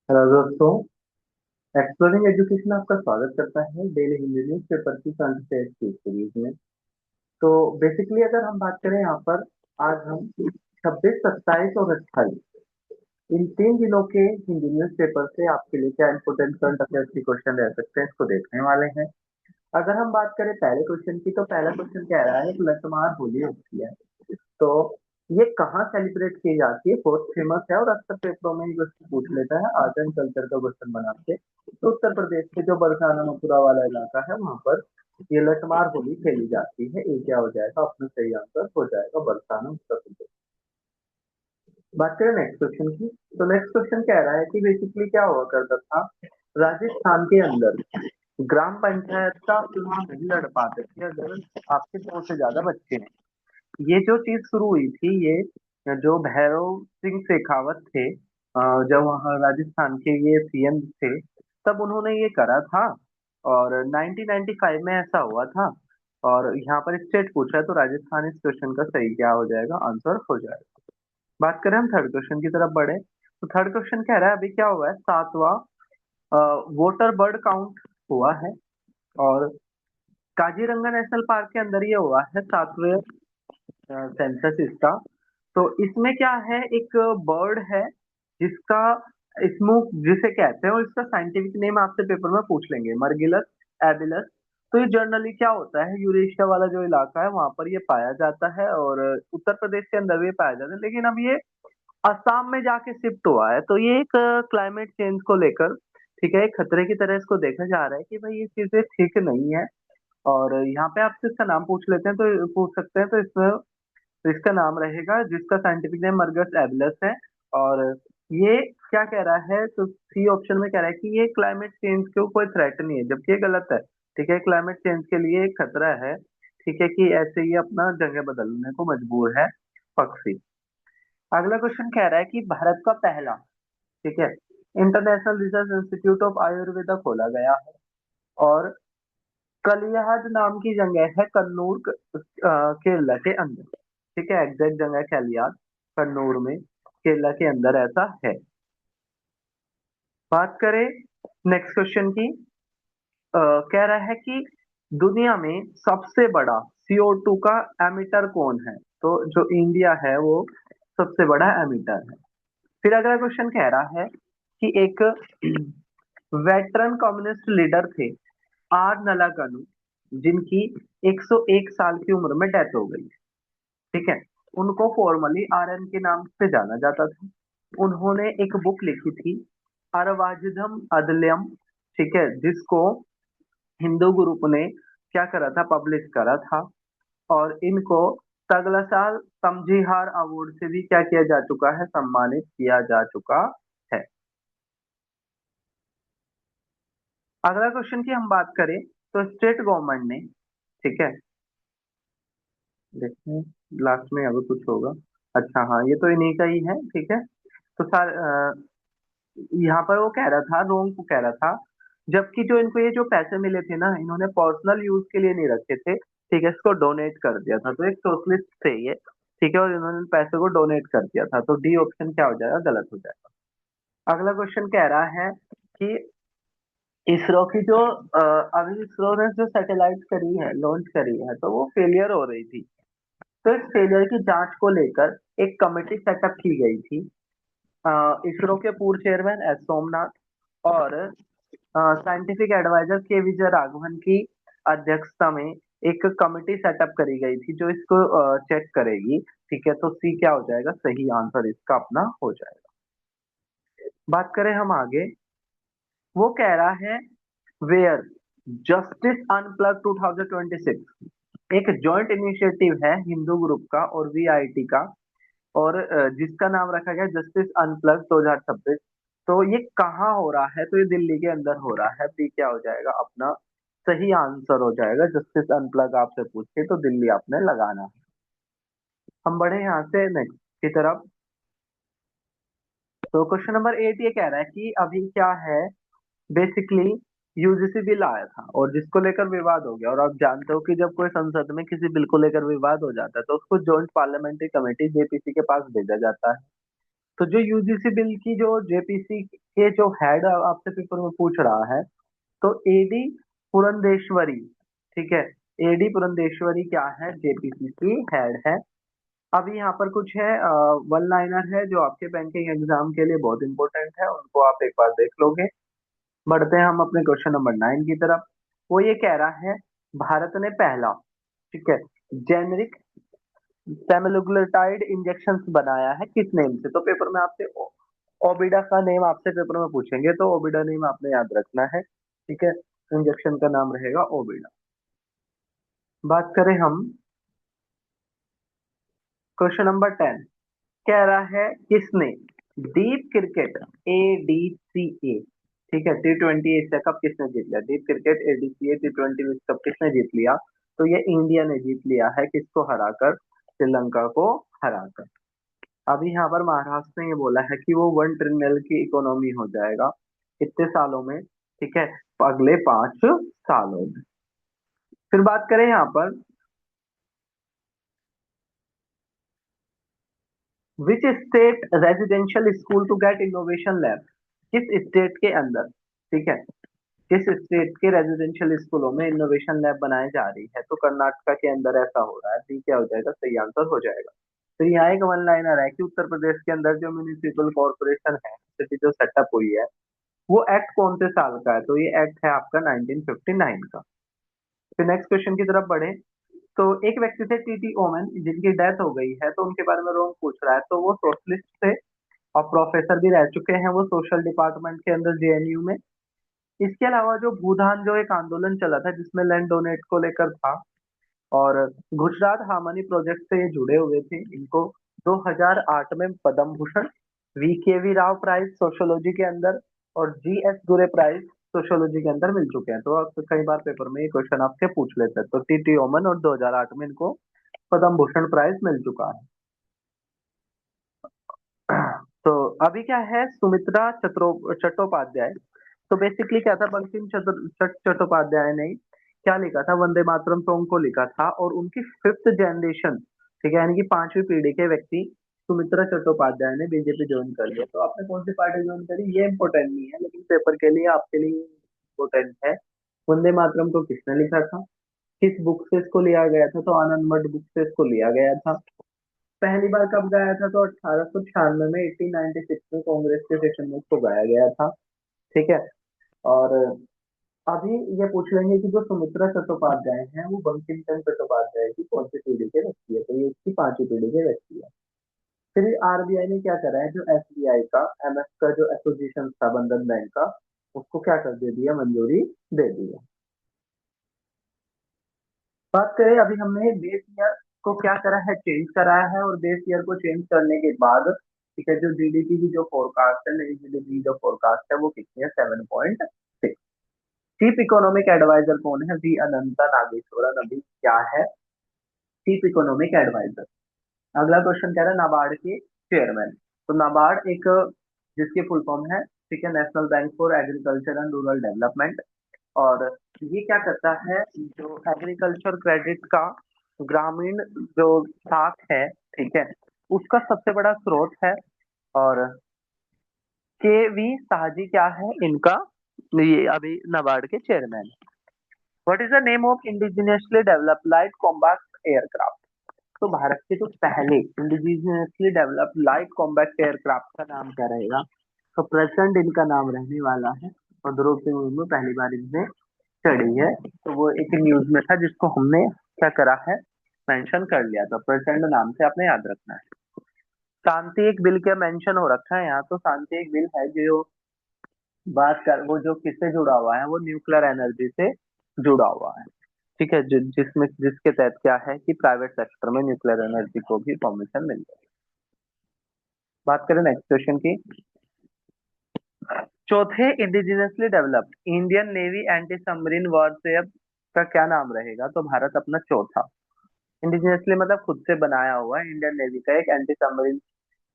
Hello दोस्तों। Exploring education आपका स्वागत करता है डेली हिंदी न्यूज पेपर की करंट अफेयर्स की सीरीज में। तो बेसिकली अगर हम बात करें यहाँ पर, आज हम 26, 27 और 28 इन 3 दिनों के हिंदी न्यूज पेपर से आपके लिए क्या इंपोर्टेंट करंट अफेयर्स के क्वेश्चन रह सकते हैं इसको देखने वाले हैं। अगर हम बात करें पहले क्वेश्चन की, तो पहला क्वेश्चन कह रहा है कि लट्ठमार होली होती है, तो ये कहाँ सेलिब्रेट की जाती है। बहुत फेमस है और अक्सर पेपरों में ये क्वेश्चन पूछ लेता है, आर्ट एंड कल्चर का क्वेश्चन बना के। तो उत्तर प्रदेश के जो बरसाना मथुरा वाला इलाका है वहां पर ये लठमार होली खेली जाती है। ये क्या हो जाएगा, अपना सही आंसर हो जाएगा बरसाना, उत्तर प्रदेश। बात करें नेक्स्ट क्वेश्चन की, तो नेक्स्ट क्वेश्चन कह रहा है कि बेसिकली क्या हुआ करता था राजस्थान के अंदर, ग्राम पंचायत का चुनाव नहीं लड़ पाते थे अगर आपके 2 से ज्यादा बच्चे हैं। ये जो चीज शुरू हुई थी, ये जो भैरव सिंह शेखावत थे, जब वहाँ राजस्थान के ये सीएम थे, तब उन्होंने ये करा था। और 1995 में ऐसा हुआ था। और यहाँ पर स्टेट पूछा है, तो राजस्थान इस क्वेश्चन का सही क्या हो जाएगा, आंसर हो जाएगा। बात करें हम थर्ड क्वेश्चन की तरफ बढ़े, तो थर्ड क्वेश्चन कह रहा है अभी क्या हुआ है, 7वां वोटर बर्ड काउंट हुआ है। और काजीरंगा नेशनल पार्क के अंदर ये हुआ है 7वें सेंसस इसका। तो इसमें क्या है, एक बर्ड है जिसका स्मोक जिसे कहते हैं, और इसका साइंटिफिक नेम आपसे पेपर में पूछ लेंगे, मर्गिलस एबिलस। तो ये जनरली क्या होता है, यूरेशिया वाला जो इलाका है वहां पर ये पाया जाता है, और उत्तर प्रदेश के अंदर भी ये पाया जाता है, लेकिन अब ये असम में जाके शिफ्ट हुआ है। तो ये एक क्लाइमेट चेंज को लेकर, ठीक है, एक खतरे की तरह इसको देखा जा रहा है कि भाई ये चीजें ठीक नहीं है। और यहाँ पे आपसे इसका नाम पूछ लेते हैं, तो पूछ सकते हैं, तो इसमें तो इसका नाम रहेगा, जिसका साइंटिफिक नेम मर्गस एबलस है। और ये क्या कह रहा है, तो सी ऑप्शन में कह रहा है कि ये क्लाइमेट चेंज को कोई थ्रेट नहीं है, जबकि ये गलत है। ठीक है, क्लाइमेट चेंज के लिए एक खतरा है। ठीक है, कि ऐसे ही अपना जगह बदलने को मजबूर है पक्षी। अगला क्वेश्चन कह रहा है कि भारत का पहला, ठीक है, international research institute of Ayurveda खोला गया है। और कलियाद नाम की जगह है कन्नूर, केरला के अंदर। ठीक है, एग्जैक्ट जगह है कलियाद, कन्नूर में, केरला के अंदर ऐसा है। बात करें नेक्स्ट क्वेश्चन की, कह रहा है कि दुनिया में सबसे बड़ा CO2 का एमिटर कौन है। तो जो इंडिया है वो सबसे बड़ा एमिटर है। फिर अगला क्वेश्चन कह रहा है कि एक वेटरन कम्युनिस्ट लीडर थे, आर नलागनु, जिनकी 101 साल की उम्र में डेथ हो गई। ठीक है, उनको फॉर्मली RN के नाम से जाना जाता था। उन्होंने एक बुक लिखी थी, अरवाजिदम अदल्यम, ठीक है, जिसको हिंदू ग्रुप ने क्या करा था, पब्लिश करा था। और इनको तगलसाल तमजीहार अवार्ड से भी क्या किया जा चुका है, सम्मानित किया जा चुका है। अगला क्वेश्चन की हम बात करें, तो स्टेट गवर्नमेंट ने, ठीक है, देखते हैं लास्ट में अभी कुछ होगा। अच्छा हाँ, ये तो इन्हीं का ही है। ठीक है, तो सर यहाँ पर वो कह रहा था, रोंग को कह रहा था, जबकि जो इनको ये जो पैसे मिले थे ना, इन्होंने पर्सनल यूज के लिए नहीं रखे थे। ठीक है, इसको डोनेट कर दिया था, तो एक सोशलिस्ट थे ये। ठीक है, और इन्होंने पैसे को डोनेट कर दिया था, तो डी ऑप्शन क्या हो जाएगा, गलत हो जाएगा। अगला क्वेश्चन कह रहा है कि इसरो की जो अभी इसरो ने जो सैटेलाइट करी है, लॉन्च करी है, तो वो फेलियर हो रही थी। तो इस फेलियर की जांच को लेकर एक कमेटी सेटअप की गई थी। इसरो के पूर्व चेयरमैन एस सोमनाथ और साइंटिफिक एडवाइजर के विजय राघवन की अध्यक्षता में एक कमेटी सेटअप करी गई थी जो इसको चेक करेगी। ठीक है, तो सी क्या हो जाएगा, सही आंसर इसका अपना हो जाएगा। बात करें हम आगे, वो कह रहा है वेयर जस्टिस अनप्लग 2026 एक जॉइंट इनिशिएटिव है हिंदू ग्रुप का और VIT का, और जिसका नाम रखा गया जस्टिस अनप्लग 2026। तो ये कहाँ हो रहा है, तो ये दिल्ली के अंदर हो रहा है। बी क्या हो जाएगा अपना सही आंसर हो जाएगा, जस्टिस अनप्लग आपसे पूछे तो दिल्ली आपने लगाना है। हम बढ़े यहाँ से नेक्स्ट की तरफ, तो क्वेश्चन नंबर 8 ये कह रहा है कि अभी क्या है, बेसिकली UGC बिल आया था और जिसको लेकर विवाद हो गया। और आप जानते हो कि जब कोई संसद में किसी बिल को लेकर विवाद हो जाता है, तो उसको जॉइंट पार्लियामेंट्री कमेटी JPC के पास भेजा जाता है। तो जो यूजीसी बिल की जो जेपीसी के जो हेड आपसे पेपर में पूछ रहा है, तो एडी पुरंदेश्वरी, ठीक है, एडी पुरंदेश्वरी क्या है, जेपीसी की हेड है। अभी यहाँ पर कुछ है, वन लाइनर है जो आपके बैंकिंग एग्जाम के लिए बहुत इंपॉर्टेंट है, उनको आप एक बार देख लोगे। बढ़ते हैं हम अपने क्वेश्चन नंबर 9 की तरफ। वो ये कह रहा है, भारत ने पहला, ठीक है, जेनरिक सेमाग्लुटाइड इंजेक्शन बनाया है किस नेम से? तो पेपर में आपसे ओबिडा का नेम आपसे पेपर में पूछेंगे, तो ओबिडा नेम आपने याद रखना है, ठीक है। इंजेक्शन का नाम रहेगा ओबिडा। बात करें हम क्वेश्चन नंबर 10, कह रहा है किसने डीप क्रिकेट एडीसीए, ठीक है, T20 एशिया कप किसने जीत लिया? डीप क्रिकेट एडीसीए T20 विश्व कप किसने जीत लिया? तो ये इंडिया ने जीत लिया है, किसको हराकर? श्रीलंका को हराकर। अभी यहाँ पर महाराष्ट्र ने ये बोला है कि वो 1 ट्रिलियन की इकोनॉमी हो जाएगा कितने सालों में, ठीक है, अगले 5 सालों में। फिर बात करें यहाँ पर, which state residential school to get innovation lab, किस स्टेट के अंदर, ठीक है, किस स्टेट के रेजिडेंशियल स्कूलों में इनोवेशन लैब बनाई जा रही है? तो कर्नाटका के अंदर ऐसा हो रहा है। बी क्या हो जाएगा? सही आंसर हो जाएगा। तो यहाँ एक वन लाइनर है कि उत्तर प्रदेश के अंदर जो म्यूनिसिपल कॉर्पोरेशन है, सिटी जो सेटअप हुई है, वो एक्ट कौन से साल का है? तो ये एक्ट है आपका 1959 का। फिर नेक्स्ट क्वेश्चन की तरफ बढ़े, तो एक व्यक्ति थे टीटी ओमन जिनकी डेथ हो गई है, तो उनके बारे में रोम पूछ रहा है। तो वो सोशलिस्ट थे और प्रोफेसर भी रह चुके हैं वो सोशल डिपार्टमेंट के अंदर जेएनयू में। इसके अलावा जो भूदान जो एक आंदोलन चला था जिसमें लैंड डोनेट को लेकर था, और गुजरात हार्मनी प्रोजेक्ट से ये जुड़े हुए थे। इनको 2008 में Padma Bhushan, VKV Rao prize sociology के अंदर और जीएस गुरे प्राइज सोशियोलॉजी के अंदर मिल चुके हैं। तो आप कई बार पेपर में ये क्वेश्चन आपसे पूछ लेते हैं। तो टीटी ओमन और 2008 में इनको पद्म भूषण प्राइज मिल चुका है। तो अभी क्या है, सुमित्रा चट्टोपाध्याय। तो बेसिकली क्या था, बंकिम चट्टोपाध्याय ने क्या लिखा था, वंदे मातरम सॉन्ग को लिखा था, और उनकी 5th जनरेशन, ठीक है, यानी कि 5वीं पीढ़ी के व्यक्ति सुमित्रा चट्टोपाध्याय ने बीजेपी ज्वाइन कर लिया। तो आपने कौन सी पार्टी ज्वाइन करी ये इंपॉर्टेंट नहीं है, लेकिन पेपर के लिए आपके लिए इंपॉर्टेंट है। वंदे मातरम को किसने लिखा था, किस बुक से इसको लिया गया था? तो आनंद मठ बुक से इसको लिया गया था। पहली बार कब गाया था? तो 1896 में, 1896 में कांग्रेस के सेशन में इसको गाया गया था, ठीक है। और अभी ये पूछ लेंगे कि जो सुमित्रा चट्टोपाध्याय हैं वो बंकिम चंद्र चट्टोपाध्याय की कौन सी पीढ़ी के व्यक्ति है? तो ये इसकी 5वीं पीढ़ी के व्यक्ति है। फिर आरबीआई ने क्या करा है, जो एसबीआई का एमएफ का जो एसोसिएशन था बंधन बैंक का, उसको क्या कर दे दिया, मंजूरी दे दी है। बात करें, अभी हमने बेस ईयर को क्या करा है, चेंज कराया है, और बेस ईयर को चेंज करने के बाद, ठीक है, जो जीडीपी की जो फोरकास्ट है, नई जीडीपी की जो फोरकास्ट है वो कितनी है, 7.6। चीफ इकोनॉमिक एडवाइजर कौन है? वी अनंता नागेश्वरन अभी क्या है, चीफ इकोनॉमिक एडवाइजर। अगला क्वेश्चन कह रहा है नाबार्ड के चेयरमैन। तो नाबार्ड एक, जिसकी फुल फॉर्म है, ठीक है, national bank for agriculture and rural development. और ये क्या करता है, जो एग्रीकल्चर क्रेडिट का ग्रामीण जो शाख है, ठीक है, उसका सबसे बड़ा स्रोत है। और के वी साहजी क्या है इनका, ये अभी नाबार्ड के chairman. What is the name of indigenously developed light combat aircraft? तो भारत के जो पहले indigenously developed light combat aircraft का नाम क्या रहेगा? तो प्रेजेंट इनका नाम रहने वाला है, और द्रौपदी मुर्मू पहली बार इनने चढ़ी है। तो वो एक न्यूज में था जिसको हमने क्या करा है, मेंशन कर लिया था। प्रेजेंट नाम से आपने याद रखना है। शांति एक बिल के मेंशन हो रखा है यहाँ। तो शांति एक बिल है जो बात कर, वो जो किससे जुड़ा हुआ है, वो न्यूक्लियर एनर्जी से जुड़ा हुआ है, ठीक है, जिसमें जिसके तहत क्या है कि प्राइवेट सेक्टर में न्यूक्लियर एनर्जी को भी परमिशन मिल जाए। बात करें नेक्स्ट क्वेश्चन की, चौथे indigenously developed Indian navy anti submarine warfare का क्या नाम रहेगा? तो भारत अपना चौथा, इंडिजिनसली मतलब खुद से बनाया हुआ है, इंडियन नेवी का एक anti submarine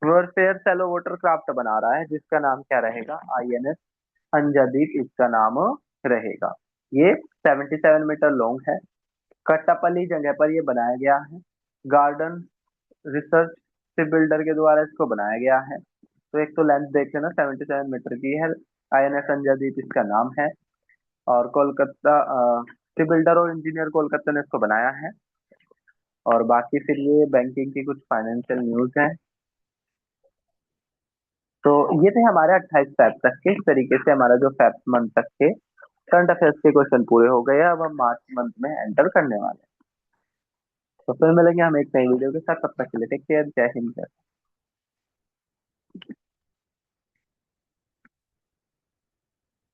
warfare shallow water craft बना रहा है, जिसका नाम क्या रहेगा? आईएनएस अंजादीप इसका नाम रहेगा। ये 77 मीटर लॉन्ग है। कट्टापल्ली जगह पर ये बनाया गया है। गार्डन रिसर्च शिप बिल्डर के द्वारा इसको बनाया गया है। तो एक तो लेंथ देख लेना, 77 मीटर की है। INS अंजादीप इसका नाम है। और कोलकाता के बिल्डर और इंजीनियर कोलकाता ने इसको बनाया है। और बाकी फिर ये बैंकिंग की कुछ फाइनेंशियल न्यूज है। तो ये थे हमारे 28 फैब तक के। इस तरीके से हमारा जो फैब मंथ तक के करंट अफेयर्स के क्वेश्चन पूरे हो गए। अब हम मार्च मंथ में एंटर करने वाले हैं। तो फिर मिलेंगे हम एक नई वीडियो के साथ। तब तक के लिए टेक केयर। जय हिंद।